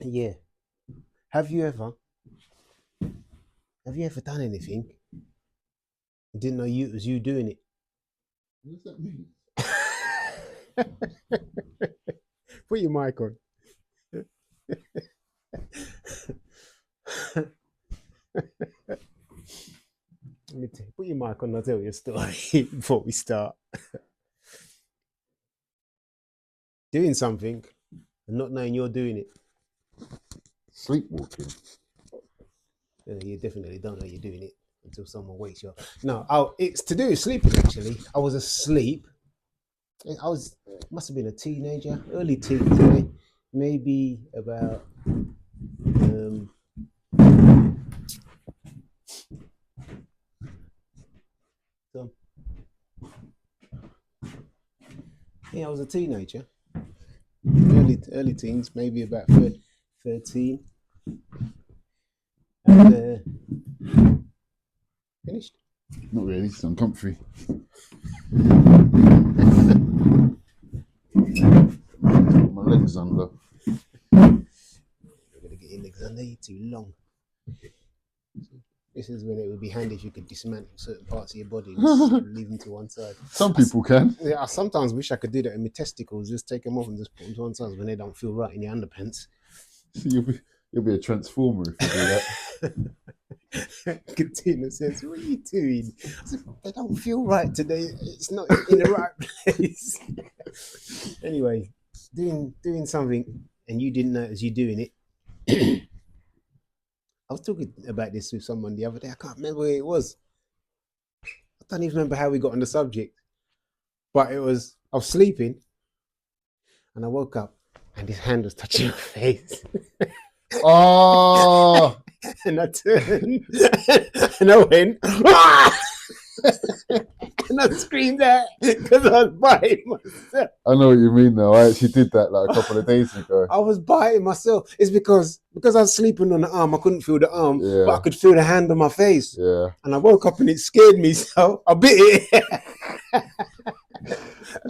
Yeah. Have you ever done anything and didn't know it was you doing it? What does that mean? Put your mic on. Put your mic on. I'll tell you a story before we start. Doing something and not knowing you're doing it. Sleepwalking. You definitely don't know you're doing it until someone wakes you up. No, it's to do with sleeping actually. I was asleep. Must have been a teenager, early teens, maybe about I was a teenager, early teens, maybe about 13. And finished. Not really, it's uncomfy. My legs under. You're gonna get your legs under, you're too long. This is when it would be handy if you could dismantle certain parts of your body and just leave them to one side. Some people can. Yeah, I sometimes wish I could do that in my testicles, just take them off and just put them to one side when they don't feel right in your underpants. You'll be a transformer if you do that. Katina says, "What are you doing?" I said, "They don't feel right today. It's not in the right place." Anyway, doing something and you didn't know it was you doing it. I was talking about this with someone the other day. I can't remember where it was. I don't even remember how we got on the subject. But I was sleeping and I woke up and his hand was touching my face. Oh! And I turned and I went, "Ah!" And I screamed out because I was biting myself. I know what you mean now. I actually did that like a couple of days ago. I was biting myself. It's because I was sleeping on the arm, I couldn't feel the arm, but I could feel the hand on my face. Yeah. And I woke up and it scared me, so I bit it.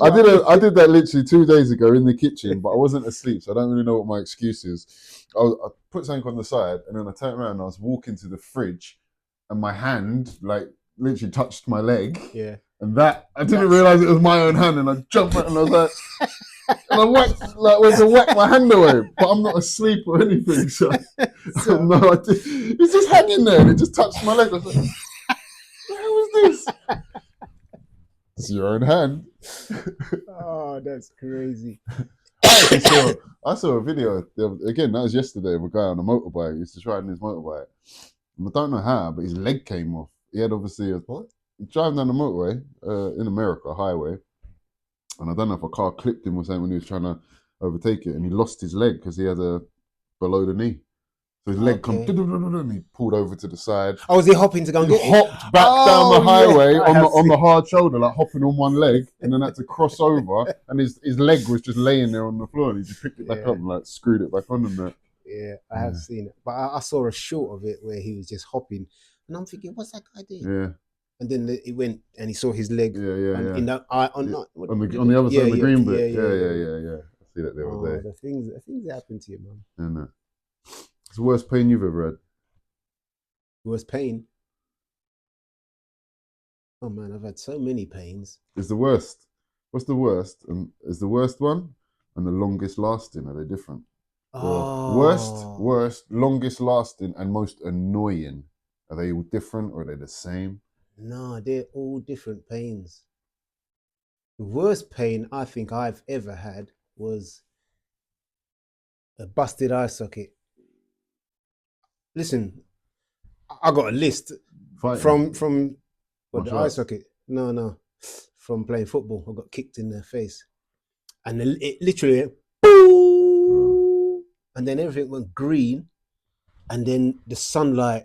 I did that literally 2 days ago in the kitchen, but I wasn't asleep, so I don't really know what my excuse is. I put something on the side, and then I turned around and I was walking to the fridge, and my hand like literally touched my leg. Yeah. And that I didn't realise it was my own hand, and I jumped out and I was like, and I went to whack my hand away, but I'm not asleep or anything, so no, I did. It's just hanging there, and it just touched my leg. I was like, "What the hell was this?" It's your own hand. Oh, that's crazy. I saw a video again. That was yesterday of a guy on a motorbike. He used to try on his motorbike. And I don't know how, but his leg came off. He had obviously driving down the motorway in America, a highway, and I don't know if a car clipped him or something when he was trying to overtake it, and he lost his leg because he had a below the knee. So his leg come, and he pulled over to the side. Oh, was he hopping to go and get it? Hopped back down the highway on the hard shoulder, like hopping on one leg, and then had to cross over, and his leg was just laying there on the floor, and he just picked it back up and like screwed it back on and that. Yeah, I have seen it, but I saw a short of it where he was just hopping, and I'm thinking, what's that guy doing? Yeah. And then it went, and he saw his leg. In the on the other side of the green bit. Yeah. I see that the other day. The things that happen to you, man. Yeah, it's the worst pain you've ever had. Worst pain? Oh man, I've had so many pains. It's the worst. What's the worst? And is the worst one and the longest lasting? Are they different? Worst, longest lasting, and most annoying. Are they all different or are they the same? No, they're all different pains. The worst pain I think I've ever had was a busted eye socket. Listen, I got a list from what, the eye socket. No, from playing football. I got kicked in the face, and it literally, boom, and then everything went green, and then the sunlight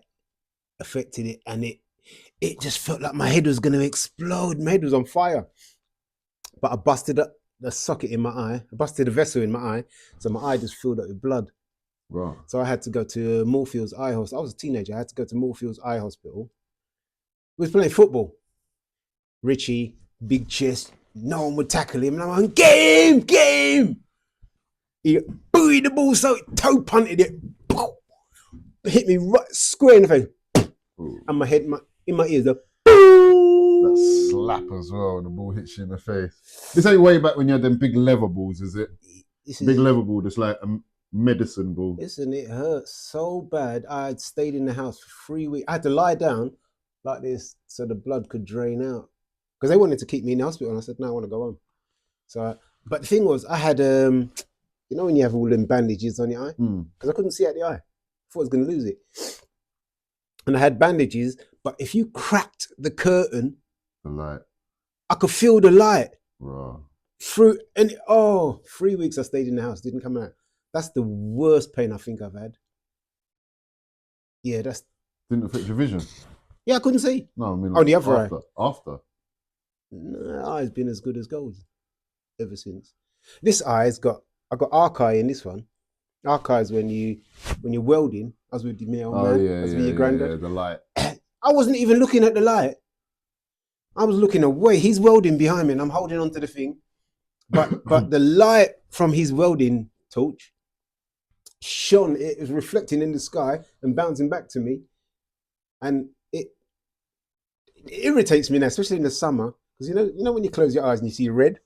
affected it, and it just felt like my head was going to explode. My head was on fire. But I busted up the socket in my eye. I busted a vessel in my eye, so my eye just filled up with blood. Right. So I had to go to Moorfields Eye Hospital. I was a teenager. I had to go to Moorfields Eye Hospital. We was playing football. Richie, big chest. No one would tackle him. And I'm like, game! He booey the ball, so toe punted it. Hit me right square in the face. Ooh. And my head, in my ears, that slap as well. The ball hits you in the face. This ain't way back when you had them big leather balls, is it? Big leather ball, just like a medicine ball. Listen, it hurt so bad. I had stayed in the house for 3 weeks. I had to lie down like this so the blood could drain out. Because they wanted to keep me in the hospital. And I said, no, I want to go home. So, but the thing was, I had, you know when you have all them bandages on your eye? Because I couldn't see out the eye. I thought I was going to lose it. And I had bandages, but if you cracked the curtain, the light, I could feel the light. Raw. Through, and 3 weeks I stayed in the house, didn't come out. That's the worst pain I think I've had. Yeah, that's... Didn't affect your vision? Yeah, I couldn't see. No, I mean like the other after, eye. After? No, eye's been as good as gold ever since. This eye's got... I got arc eye in this one. Arc eye is when you're welding. I was with my old man. Yeah, I was with your granddad. Yeah, the light. I wasn't even looking at the light. I was looking away. He's welding behind me and I'm holding onto the thing. But the light from his welding torch shone. It was reflecting in the sky and bouncing back to me. And it irritates me now, especially in the summer. Because you know when you close your eyes and you see red?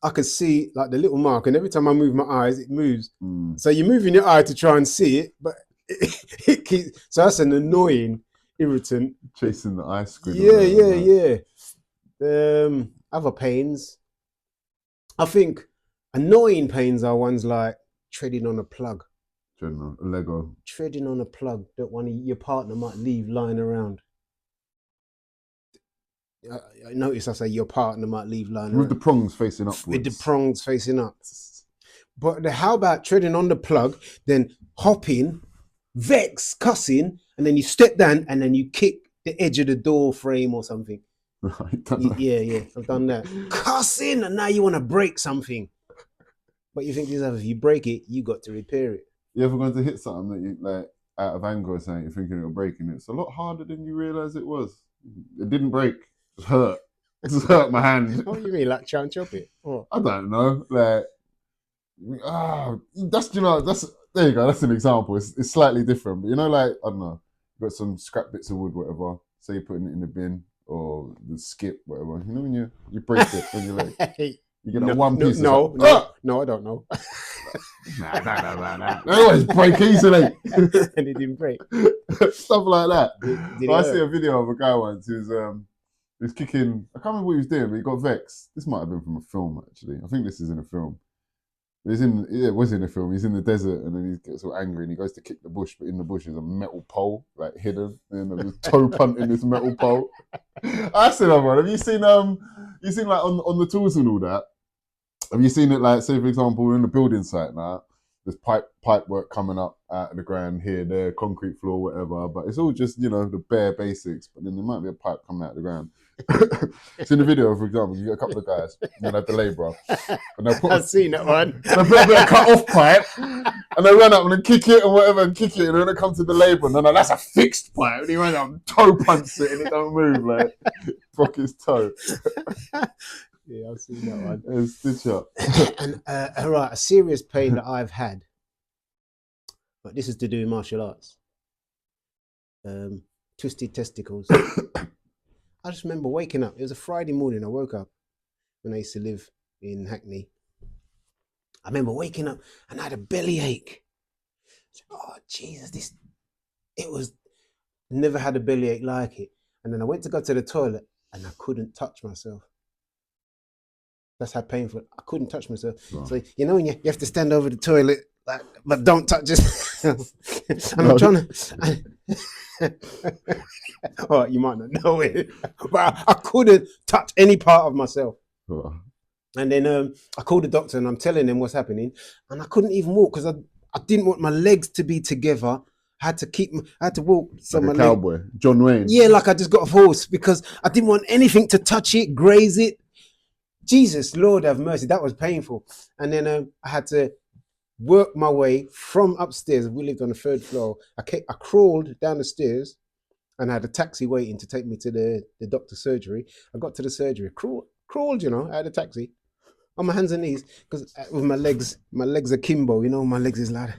I could see like the little mark, and every time I move my eyes, it moves. So you're moving your eye to try and see it, but it keeps... So that's an annoying irritant. Chasing the eye squid. Yeah. Other pains. I think annoying pains are ones like treading on a plug. General Lego. Treading on a plug that your partner might leave lying around. I notice I say your partner might leave lying around. With the prongs facing upwards. With the prongs facing up. But how about treading on the plug, then hopping, vex, cussing, and then you step down and then you kick the edge of the door frame or something. Yeah, I've done that. Cussing, and now you want to break something. But you think if you break it, you got to repair it. You ever going to hit something that you like out of anger or something, you're thinking it'll break, and it's a lot harder than you realise it was. It didn't break. It hurt. It just hurt my hand. What do you mean, like try and chop it? Or? I don't know. Like, that's there you go. That's an example. It's slightly different, but like I don't know. You got some scrap bits of wood, whatever. Say you're putting it in the bin or the skip, whatever. You know when you break it when you're like you get one piece. No, I don't know. Nah. They always break easily. And it didn't break. Stuff like that. Did I see a video of a guy once who's kicking. I can't remember what he was doing, but he got vexed. This might have been from a film, actually. I think this is in a film. It was in a film. He's in the desert and then he gets all angry and he goes to kick the bush, but in the bush is a metal pole, like hidden, and there's toe punting this metal pole. I said, man, have you seen like on the tools and all that? Have you seen it like, say for example, we're in the building site now, there's pipe work coming up out of the ground here, there, concrete floor, whatever, but it's all just, the bare basics, but then there might be a pipe coming out of the ground. So in the video, for example, you get a couple of guys, like the labourer, and they'll put I've seen that one. They'll put a bit of cut off pipe, and they run up and then kick it and whatever, and kick it, and then it comes to the labourer, and they're like, that's a fixed pipe, and he runs up and toe punts it, and it don't move, like, broke his toe. Yeah, I've seen that one. And stitch up. And right, a serious pain that I've had, but this is to do with martial arts. Twisted testicles. I just remember waking up. It was a Friday morning. I woke up when I used to live in Hackney. I remember waking up and I had a belly ache. Oh, Jesus, never had a belly ache like it. And then I went to go to the toilet and I couldn't touch myself. That's how painful. I couldn't touch myself. Wow. So, when you have to stand over the toilet, like, but don't touch it. And I'm trying to... Oh, you might not know it, but I couldn't touch any part of myself. Oh. And then I called the doctor and I'm telling him what's happening, and I couldn't even walk because I didn't want my legs to be together. I had to walk. So like a cowboy, John Wayne. Yeah, like I just got a horse because I didn't want anything to touch it, graze it. Jesus, Lord have mercy, that was painful. And then I had to work my way from upstairs. We lived on the 3rd floor. I crawled down the stairs and I had a taxi waiting to take me to the doctor's surgery. I got to the surgery, crawled, out of the taxi. on my hands and knees, because with my legs akimbo, you know, my legs is like,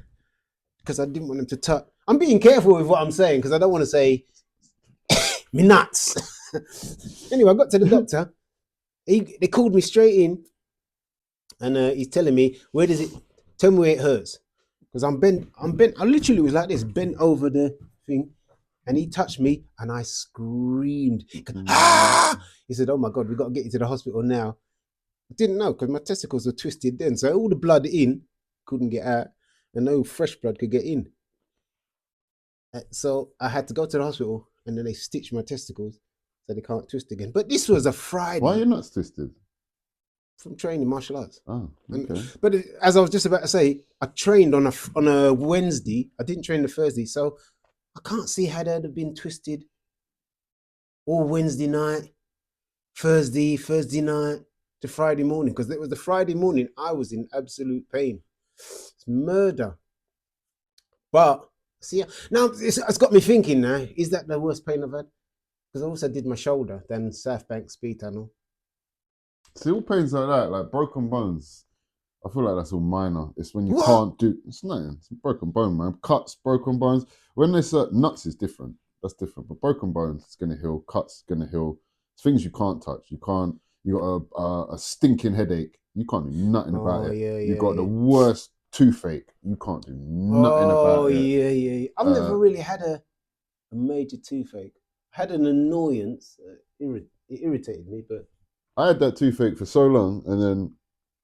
because I didn't want them to touch. I'm being careful with what I'm saying because I don't want to say me nuts. Anyway, I got to the doctor. They called me straight in, and he's telling me, where does it? Tell me where it hurts, because I'm bent. I literally was like this, bent over the thing, and he touched me, and I screamed. Ah! He said, "Oh my God, we got to get you to the hospital now." I didn't know because my testicles were twisted then, so all the blood in couldn't get out, and no fresh blood could get in. So I had to go to the hospital, and then they stitched my testicles so they can't twist again. But this was a Friday. Why are your nuts twisted? From training martial arts. Oh, okay. But as I was just about to say, I trained on a Wednesday. I didn't train the Thursday, so I can't see how they'd have been twisted all Wednesday night, Thursday night to Friday morning, because it was the Friday morning I was in absolute pain. It's murder. But see, now it's got me thinking now, is that the worst pain I've had? Because I also did my shoulder, then South Bank Speed Tunnel. See, all pains like that, like broken bones, I feel like that's all minor. It's when you can't do, it's nothing. It's a broken bone, man. Cuts, broken bones. When there's nuts is different. That's different. But broken bones, it's going to heal. Cuts, going to heal. It's things you can't touch. You got a stinking headache. You can't do nothing about it. Yeah, you got the worst toothache. You can't do nothing about it. Yeah. I've never really had a major toothache. I had an annoyance. It irritated me, but I had that toothache for so long, and then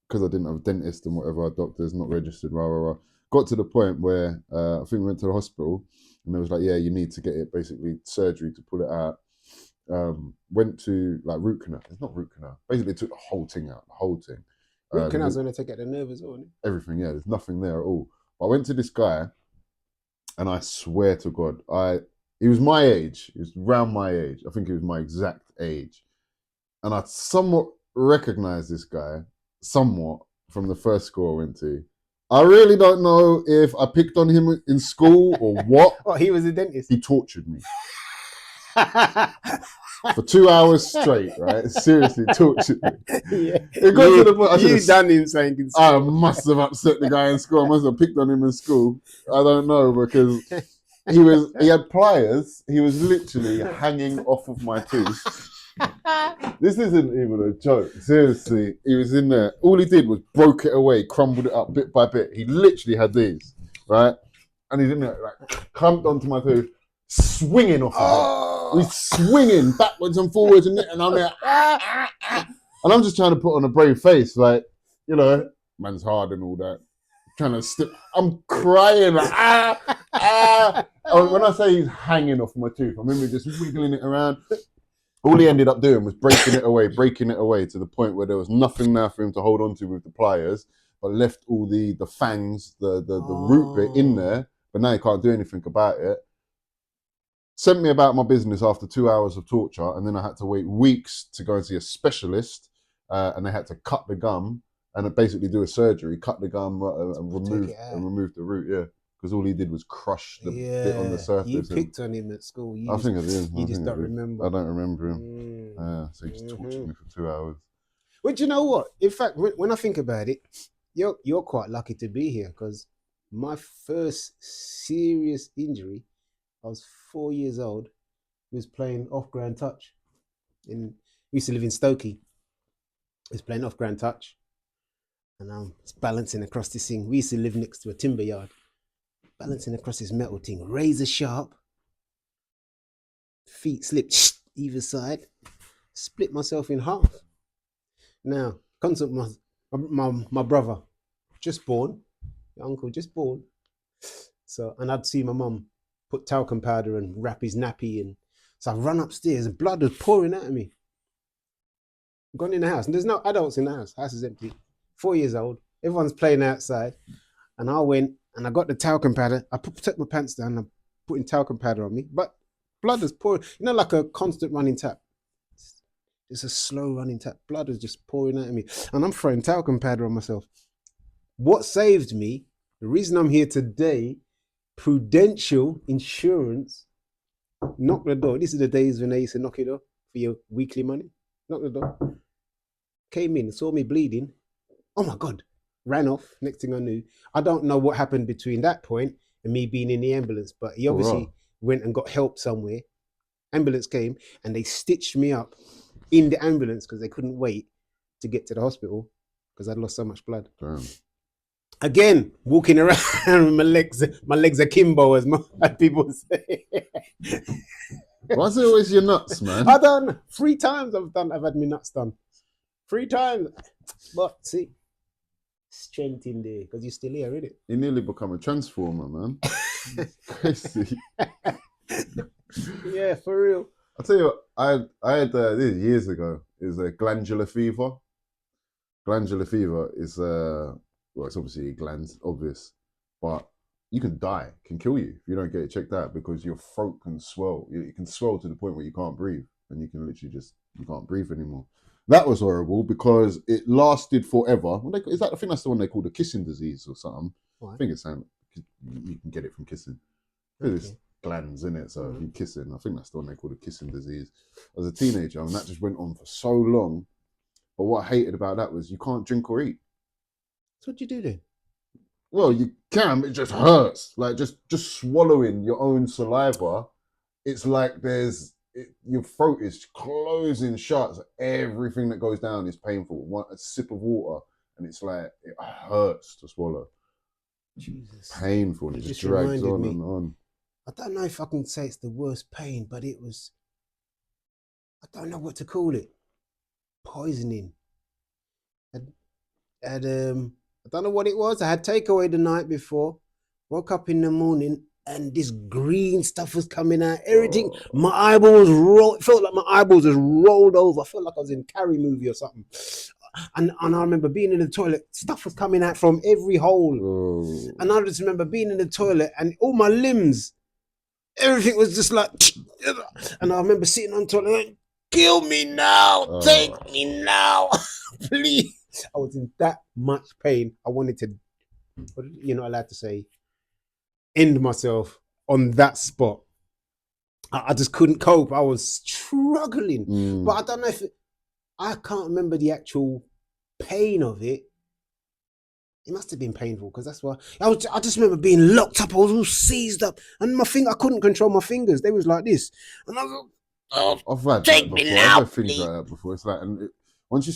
because I didn't have a dentist and whatever, doctors not registered, got to the point where I think we went to the hospital, and they was like, yeah, you need to get it, basically surgery to pull it out. Went to like root canal. It's not root canal. Basically, took the whole thing out, the whole thing. Root canal's going to take out the nerve as well, isn't it? Everything, yeah. There's nothing there at all. But I went to this guy, and I swear to God, he was my age. He was around my age. I think he was my exact age. And I somewhat recognized this guy, somewhat, from the first school I went to. I really don't know if I picked on him in school or what. Oh, he was a dentist? He tortured me. For 2 hours straight, right? Seriously, tortured me. Yeah. It got to the point You done him saying in school. I must have upset the guy in school. I must have picked on him in school. I don't know, because he had pliers. He was literally hanging off of my tooth. This isn't even a joke. Seriously, he was in there. All he did was broke it away, crumbled it up bit by bit. He literally had these, right? And he's in there, like, clamped onto my tooth, swinging off of it. He's swinging backwards and forwards, and I'm there, and I'm just trying to put on a brave face, like, you know, man's hard and all that. Trying to stip. I'm crying, like, When I say he's hanging off my tooth, I remember just wiggling it around. All he ended up doing was breaking it away to the point where there was nothing now for him to hold on to with the pliers, but left all the fangs, the root bit in there, but now he can't do anything about it. Sent me about my business after 2 hours of torture, and then I had to wait weeks to go and see a specialist, and they had to cut the gum and basically do a surgery, cut the gum and remove the root, yeah. Because all he did was crush the bit on the surface. You picked on him at school. I think I did. You just don't remember. I don't remember him. So he just tortured me for 2 hours. But you know what? In fact, when I think about it, you're quite lucky to be here, because my first serious injury, I was 4 years old. I was playing off-ground touch. We used to live in Stokey. I was playing off-ground touch, and I was balancing across this thing. We used to live next to a timber yard. Balancing across this metal thing, razor sharp. Feet slipped either side. Split myself in half. Now, consult my brother, just born, your uncle just born. So, and I'd see my mum put talcum powder and wrap his nappy, and so I run upstairs and blood was pouring out of me. Gone in the house, and there's no adults in the house. House is empty. 4 years old. Everyone's playing outside, and I went. And I got the talcum powder. I took my pants down. I'm putting talcum powder on me. But blood was pouring. You know, like a constant running tap. It's a slow running tap. Blood was just pouring out of me. And I'm throwing talcum powder on myself. What saved me, the reason I'm here today, Prudential Insurance knocked the door. This is the days when they used to knock it off for your weekly money. Knocked the door. Came in, saw me bleeding. Oh my God. Ran off. Next thing I knew, I don't know what happened between that point and me being in the ambulance, but he obviously went and got help somewhere. Ambulance came and they stitched me up in the ambulance because they couldn't wait to get to the hospital because I'd lost so much blood. Damn. Again, walking around with my legs akimbo, as people say. Why's it always your nuts, man? I done 3 times. I've had my nuts done 3 times. But see, strength in there because you're still here, isn't it? You nearly become a transformer, man. Crazy. Yeah, for real. I'll tell you what, I had this years ago, is a glandular fever. Glandular fever is, well, it's obviously glands, obvious, but you can die, can kill you if you don't get it checked out because your throat can swell. It can swell to the point where you can't breathe and you can literally you can't breathe anymore. That was horrible because it lasted forever. I think that's the one they call the kissing disease or something. What? I think it's you can get it from kissing. It's glands in it, so if you're kissing, I think that's the one they call the kissing disease. As a teenager, and that just went on for so long. But what I hated about that was you can't drink or eat. So what do you do then? Well, you can, but it just hurts. Like just swallowing your own saliva, it's like your throat is closing shut. So everything that goes down is painful. A sip of water, and it's like it hurts to swallow. Jesus, painful. And it just drags on and on. I don't know if I can say it's the worst pain, but it was. I don't know what to call it. Poisoning. I don't know what it was. I had takeaway the night before. Woke up in the morning and this green stuff was coming out. Everything. My eyeballs rolled. It felt like my eyeballs just rolled over. I felt like I was in a Carrie movie or something. And I remember being in the toilet. Stuff was coming out from every hole. And I just remember being in the toilet and all my limbs, everything was just like. And I remember sitting on the toilet like, kill me now. Take me now. Please. I was in that much pain. I wanted to, you're not allowed to say, end myself on that spot. I just couldn't cope. I was struggling. But I don't know I can't remember the actual pain of it. It must have been painful because that's why I just remember being locked up. I was all seized up, and I couldn't control my fingers. They was like this, and I was like, I've had that before. I've had things like that before. It's like, once you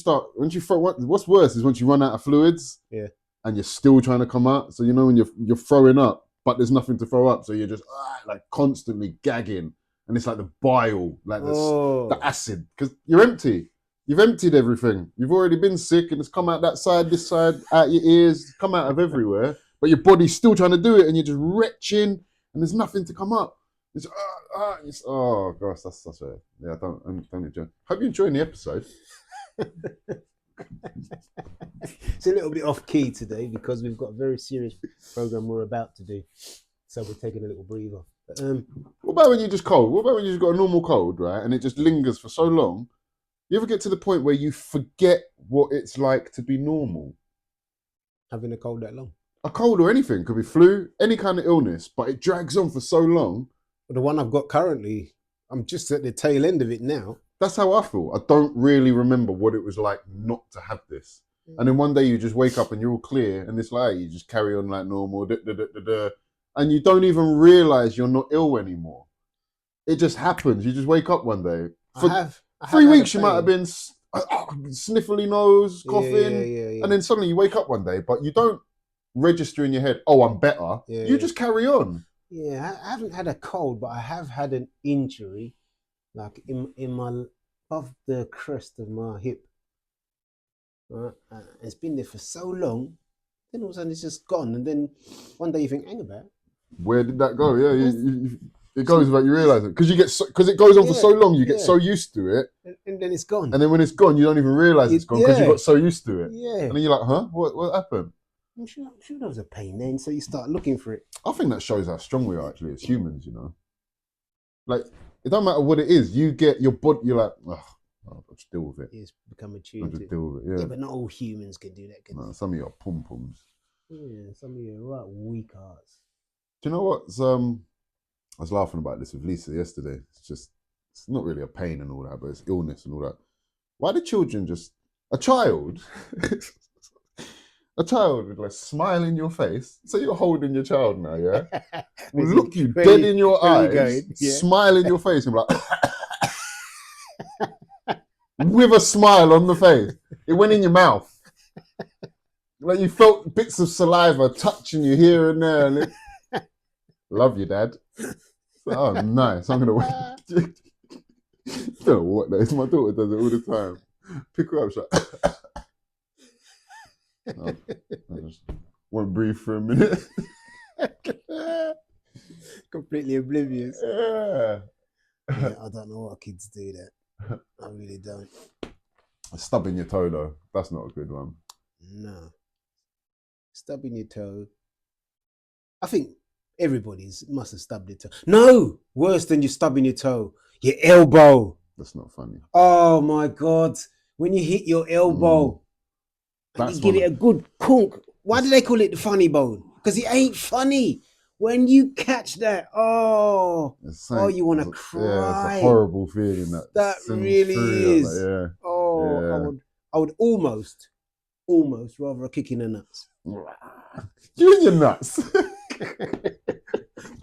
throw, what's worse is once you run out of fluids, and you're still trying to come out. So you know when you're throwing up, but there's nothing to throw up, so you're just like constantly gagging, and it's like the bile, like the acid, because you're empty. You've emptied everything. You've already been sick, and it's come out that side, this side, out your ears, come out of everywhere. But your body's still trying to do it, and you're just retching, and there's nothing to come up. It's oh gosh, that's such a I don't enjoy. Hope you're enjoying the episode. It's a little bit off key today because we've got a very serious program we're about to do, so we're taking a little breather. What about when you're just cold? What about when you've got a normal cold, right, and it just lingers for so long? You ever get to the point where you forget what it's like to be normal? Having a cold that long? A cold or anything. Could be flu, any kind of illness, but it drags on for so long. But the one I've got currently, I'm just at the tail end of it now. That's how I feel. I don't really remember what it was like not to have this. And then one day you just wake up and you're all clear, and it's like you just carry on like normal, and you don't even realise you're not ill anymore. It just happens. You just wake up one day. For 3 weeks you might have been sniffly nose, coughing, and then suddenly you wake up one day, but you don't register in your head, oh, I'm better. You just carry on. Yeah, I haven't had a cold, but I have had an injury, like in my above the crest of my hip. Right, it's been there for so long. Then all of a sudden it's just gone, and then one day you think, hang about. Where did that go? Yeah, it goes without you realise it because it goes on for so long. You get so used to it, and then it's gone. And then when it's gone, you don't even realise it's gone because you got so used to it. Yeah, and then you're like, huh? What happened? I'm sure there was a pain then, so you start looking for it. I think that shows how strong we are actually as humans. You know, like it don't matter what it is. You get your body. You're like, I'll just deal with it. It's become attuned I'll just deal with it. Yeah, but not all humans can do that. Can some of you are pum-pums. Yeah, some of you are right weak hearts. Do you know what? I was laughing about this with Lisa yesterday. It's not really a pain and all that, but it's illness and all that. Why do children a child A child with like smile in your face. So you're holding your child now, yeah? Where's Look he- you where dead you- in your where you eyes, going? Yeah. smile in your face, and be like, with a smile on the face. It went in your mouth. Like you felt bits of saliva touching you here and there. And love you, Dad. Oh, nice. I'm going to wait. You don't know what that is. My daughter does it all the time. Pick her up, she's like, oh, I just won't breathe for a minute. Completely oblivious. Yeah. Yeah, I don't know what kids do that. I really don't. Stubbing your toe, though. That's not a good one. No. Stubbing your toe. I think everybody's must have stubbed their toe. No! Worse than you stubbing your toe. Your elbow. That's not funny. Oh my God. When you hit your elbow and That's you give it a good kunk. Why do they call it the funny bone? Because it ain't funny. When you catch that, oh, you want to cry. Yeah, it's a horrible feeling that sends really through, is. like, yeah. Oh, Yeah. I would almost rather a kick in the nuts. You and your nuts.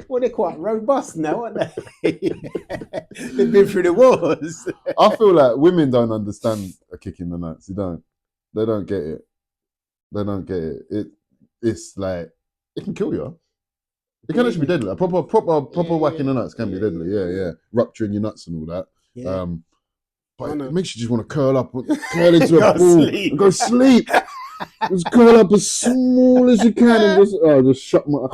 Well, they're quite robust now, aren't they? They've been through the wars. I feel like women don't understand a kick in the nuts. They don't get it. They don't get it. It's like it can kill you. It can actually be deadly. A proper whack in the nuts can be deadly. Yeah. Rupturing your nuts and all that. Yeah. But it makes you just want to curl up, curl into a Go ball, sleep. and go sleep. Just curl up as small as you can and just shut my.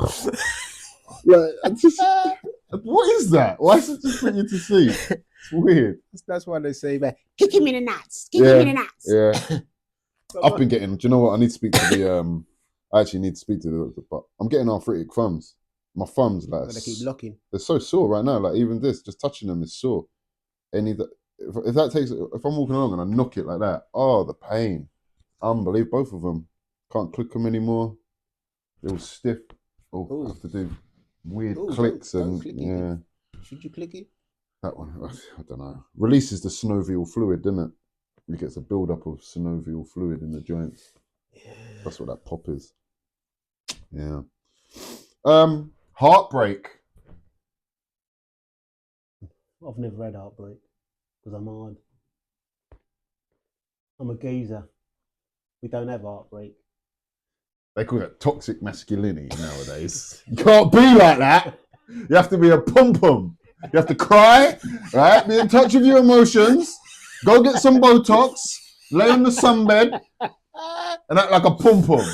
What is that? Why is it just put you to sleep? It's weird. That's why they say, "Man, kick him in the nuts. Kick Yeah. him in the nuts." Yeah. I've been getting. Do you know what? I need to speak to the. I actually need to speak to the doctor, but I'm getting arthritic thumbs. My thumbs, like, They keep locking. they're so sore right now. Like even this, just touching them is sore. If I'm walking along and I knock it like that, oh, the pain, unbelievable. Both of them, can't click them anymore. They're all stiff. Oh, I have to do weird clicks don't and click yeah. It. Should you click it? That one, I don't know. Releases the synovial fluid, doesn't it? It gets a build-up of synovial fluid in the joints. Yeah. That's what that pop is. Yeah. Heartbreak. I've never had heartbreak because I'm hard. I'm a geezer. We don't have heartbreak. They call it toxic masculinity nowadays. You can't be like that. You have to be a pom-pom. You have to cry, right? Be in touch with your emotions. Go get some Botox. Lay on the sunbed and act like a pom-pom.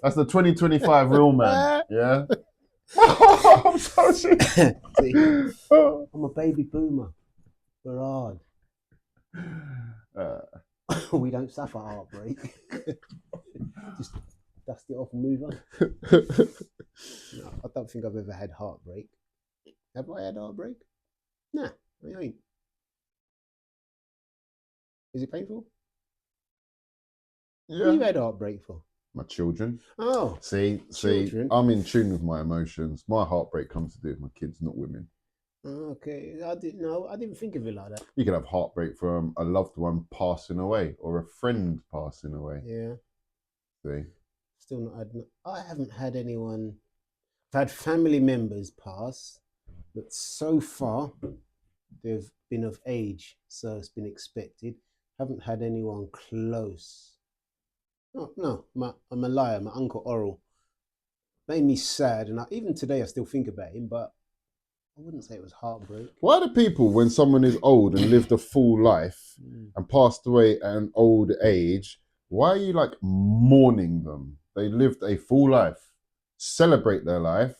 That's the 2025 real man. Yeah? I'm so sick. See, I'm a baby boomer. We're hard. We don't suffer heartbreak. Just dust it off and move on. No, I don't think I've ever had heartbreak. Have I had heartbreak? Nah, I ain't. Is it painful? Yeah. What have you had heartbreak for? My children. Oh. See, Children. I'm in tune with my emotions. My heartbreak comes to do with my kids, not women. Okay. I didn't think of it like that. You can have heartbreak from a loved one passing away or a friend passing away. Yeah. See? Still not had. I haven't had anyone. I've had family members pass, but so far they've been of age, so it's been expected. Haven't had anyone close. No, I'm a liar. My uncle Oral made me sad, and even today I still think about him, but I wouldn't say it was heartbreak. Why do people, when someone is old and lived a full life and passed away at an old age, why are you like mourning them? They lived a full life. Celebrate their life.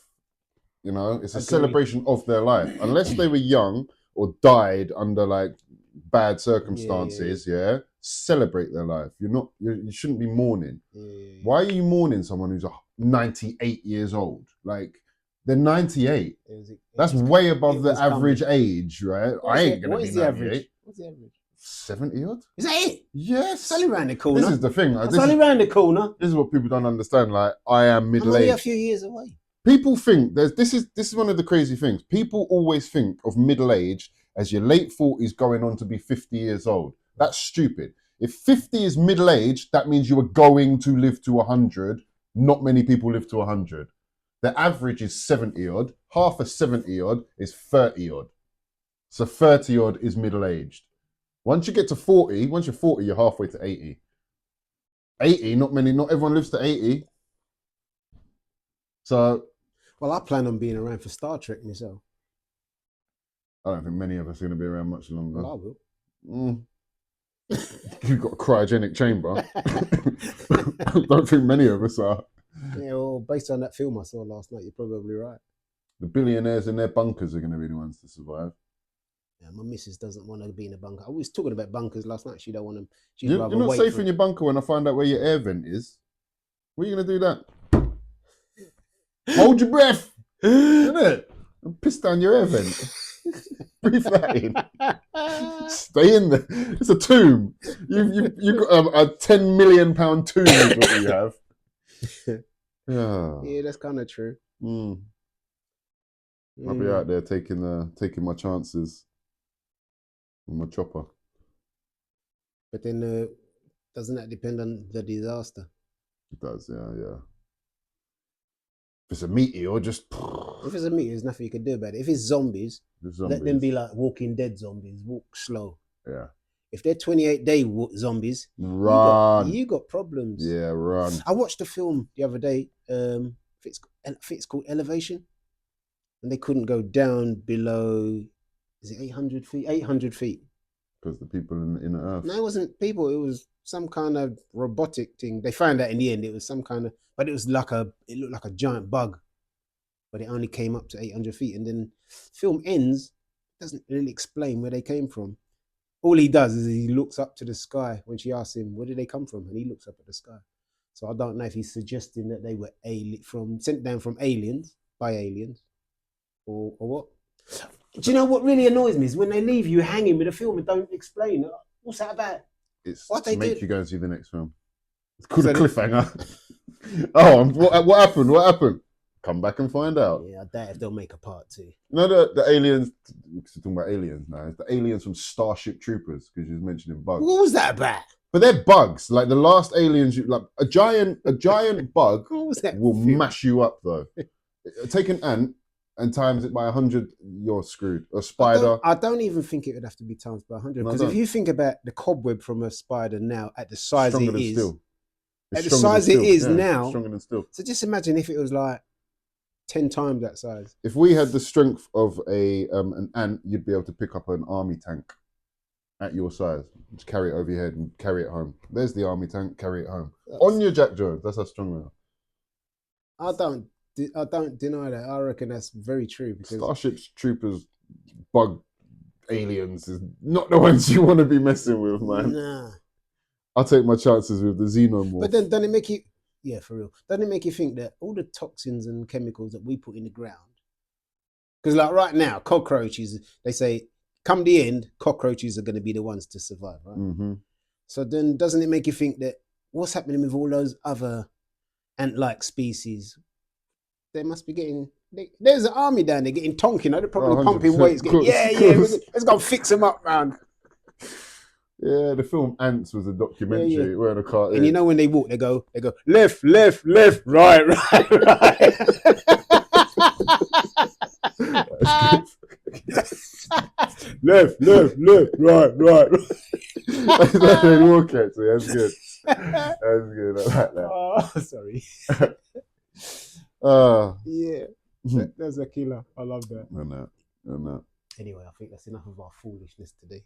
You know, it's a celebration of their life. Unless they were young or died under like bad circumstances, yeah. Celebrate their life. You shouldn't be mourning. Yeah. Why are you mourning someone who's 98 years old? Like, they're 98. That's way above the average age, right? I ain't gonna be 98. What's the average? 70 odd? Is that it? Yes. It's only around the corner. This is the thing. It's only around the corner. This is what people don't understand. Like, I am middle-aged. I'm only a few years away. People think this is one of the crazy things. People always think of middle age as your late 40s going on to be 50 years old. That's stupid. If 50 is middle age, that means you are going to live to 100. Not many people live to 100. The average is 70 odd. Half of 70 odd is 30 odd. So 30 odd is middle aged. Once you get to 40, once you're 40, you're halfway to 80. 80, not everyone lives to 80. So. Well, I plan on being around for Star Trek myself. I don't think many of us are going to be around much longer. Well, I will. You've got a cryogenic chamber. I don't think many of us are. Yeah, well, based on that film I saw last night, you're probably right. The billionaires in their bunkers are going to be the ones to survive. Yeah, my missus doesn't want to be in a bunker. I was talking about bunkers last night. She don't want them. You're not safe in your bunker when I find out where your air vent is. What are you going to do that? Hold your breath. Isn't it? And piss down your air vent. Breathe that in. Stay in there. It's a tomb. You've got a £10 million tomb is what you have. Yeah, that's kind of true. I'll be out there taking my chances with my chopper. But then, doesn't that depend on the disaster? It does, yeah. If it's a meteor, just... If it's a meteor, there's nothing you can do about it. If it's zombies, let them be like Walking Dead zombies, walk slow. Yeah. If they're 28-day zombies, run. You got problems. Yeah, run. I watched a film the other day. I think it's called Elevation. And they couldn't go down below, is it 800 feet? 800 feet. Because the people in the earth. No, it wasn't people. It was some kind of robotic thing. They found out in the end it was some kind of, but it looked like a giant bug. But it only came up to 800 feet. And then film ends, doesn't really explain where they came from. All he does is he looks up to the sky when she asks him, where did they come from? And he looks up at the sky. So I don't know if he's suggesting that they were sent down from aliens, by aliens, or what. Do you know what really annoys me is when they leave you hanging with a film and don't explain it. What's that about? It's what to make you go and see the next film. It's called a cliffhanger. What happened? What happened? Come back and find out. Yeah, I doubt if they'll make a part 2. No, the aliens. We're talking about aliens now. It's the aliens from Starship Troopers because you was mentioning bugs. What was that about? But they're bugs. Like the last aliens, like a giant bug will mash you up though. Take an ant and times it by 100, you're screwed. A spider. I don't even think it would have to be times by 100 because if you think about the cobweb from a spider now at the size it is, at the size it is now, stronger than steel. So just imagine if it was like 10 times that size. If we had the strength of an ant, you'd be able to pick up an army tank at your size. Just carry it over your head and carry it home. There's the army tank, carry it home. On your Jack Jones, that's how strong we are. I don't deny that. I reckon that's very true. Because Starship Troopers, bug aliens is not the ones you want to be messing with, man. Nah. I'll take my chances with the xenomorph. But then doesn't it make you... Yeah, for real. Doesn't it make you think that all the toxins and chemicals that we put in the ground... Because like right now, cockroaches, they say, come the end, cockroaches are going to be the ones to survive, right? Mm-hmm. So then doesn't it make you think that what's happening with all those other ant-like species? They must be getting... There's an army down there getting tonking. They're probably pumping weights. Let's go fix them up, man. Yeah, the film Ants was a documentary. We're in a car. And you know when they walk, they go left, right. left, right. That's how they walk actually. That's good. That's good. I like that. Oh, sorry. Yeah, that's a killer. I love that. I know. Anyway, I think that's enough of our foolishness today.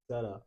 Shut up.